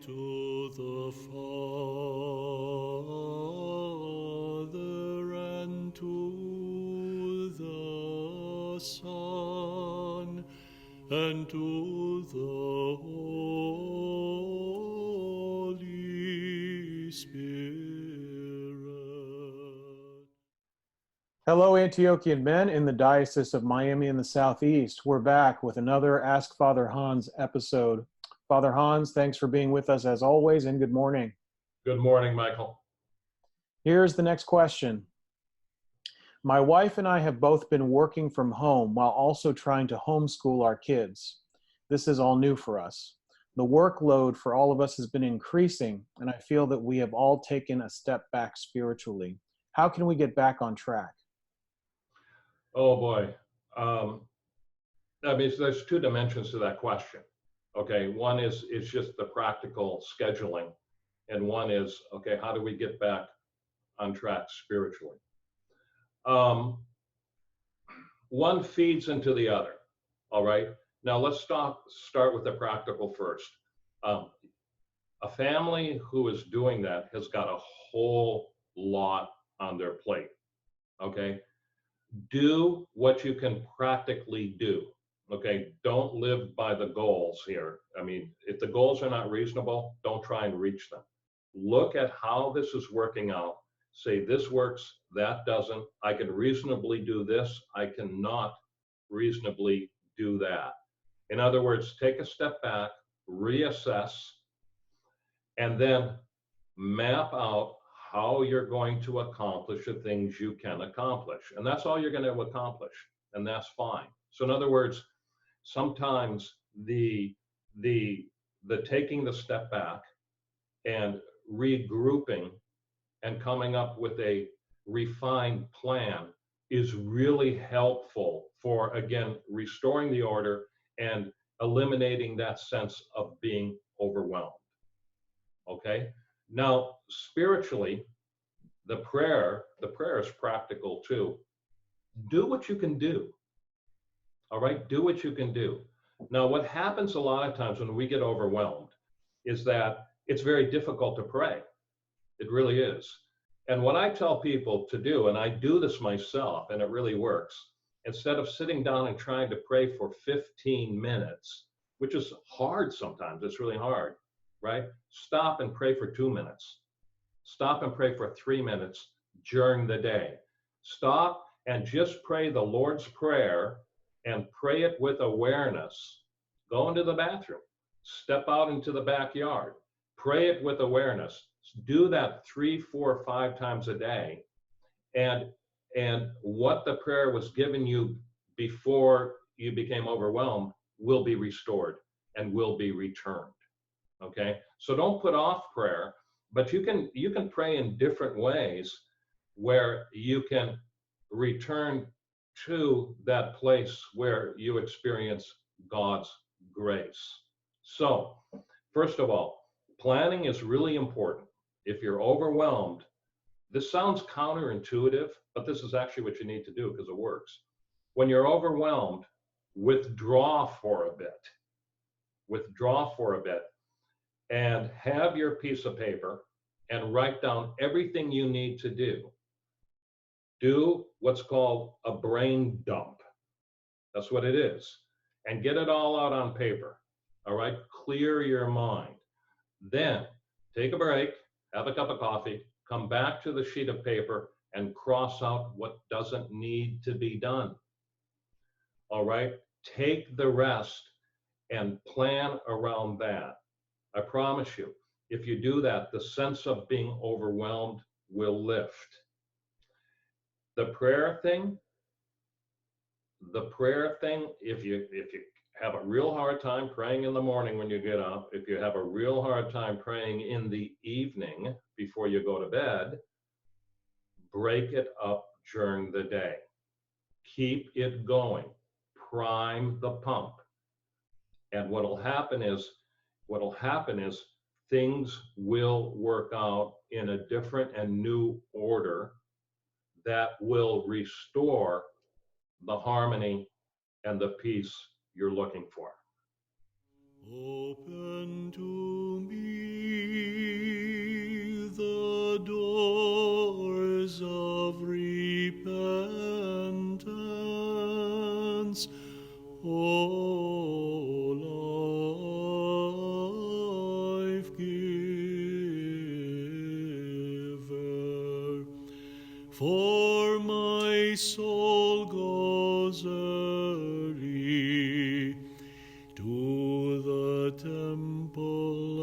to the Father, and to the Son, and to the Holy Spirit. Hello, Antiochian men in the Diocese of Miami in the Southeast. We're back with another Ask Father Hans episode. Father Hans, thanks for being with us as always, and good morning. Good morning, Michael. Here's the next question. My wife and I have both been working from home while also trying to homeschool our kids. This is all new for us. The workload for all of us has been increasing, and I feel that we have all taken a step back spiritually. How can we get back on track? Oh boy. There's two dimensions to that question. Okay, one is just the practical scheduling, and one is, okay, how do we get back on track spiritually? One feeds into the other, all right? Now let's start with the practical first. A family who is doing that has got a whole lot on their plate, okay? Do what you can practically do. Okay, don't live by the goals here. I mean, if the goals are not reasonable, don't try and reach them. Look at how this is working out. Say, this works, that doesn't. I can reasonably do this. I cannot reasonably do that. In other words, take a step back, reassess, and then map out how you're going to accomplish the things you can accomplish. And that's all you're going to accomplish, and that's fine. So in other words, sometimes the taking the step back and regrouping and coming up with a refined plan is really helpful for, again, restoring the order and eliminating that sense of being overwhelmed. Okay? Now, spiritually, the prayer is practical too. Do what you can do. All right, do what you can do. Now, what happens a lot of times when we get overwhelmed is that it's very difficult to pray. It really is. And what I tell people to do, and I do this myself, and it really works, instead of sitting down and trying to pray for 15 minutes, which is hard sometimes, it's really hard, right? Stop and pray for 2 minutes. Stop and pray for 3 minutes during the day. Stop and just pray the Lord's Prayer and pray it with awareness. Go into the bathroom, step out into the backyard, pray it with awareness. Do that 3, 4, 5 times a day. And what the prayer was given you before you became overwhelmed will be restored and will be returned. Okay? So don't put off prayer, but you can pray in different ways where you can return to that place where you experience God's grace. So, first of all, planning is really important. If you're overwhelmed, this sounds counterintuitive, but this is actually what you need to do because it works. When you're overwhelmed, withdraw for a bit. Withdraw for a bit and have your piece of paper and write down everything you need to do. Do what's called a brain dump. That's what it is. And get it all out on paper. All right? Clear your mind. Then take a break, have a cup of coffee, come back to the sheet of paper and cross out what doesn't need to be done. All right? Take the rest and plan around that. I promise you, if you do that, the sense of being overwhelmed will lift. The prayer thing, if you have a real hard time praying in the morning when you get up, if you have a real hard time praying in the evening before you go to bed, break it up during the day. Keep it going. Prime the pump. And what'll happen is things will work out in a different and new order that will restore the harmony and the peace you're looking for. Open to me For my soul goes early to the temple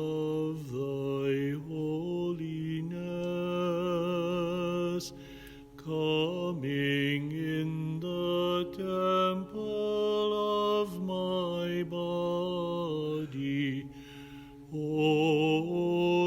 of thy holiness, coming in the temple of my body. Holy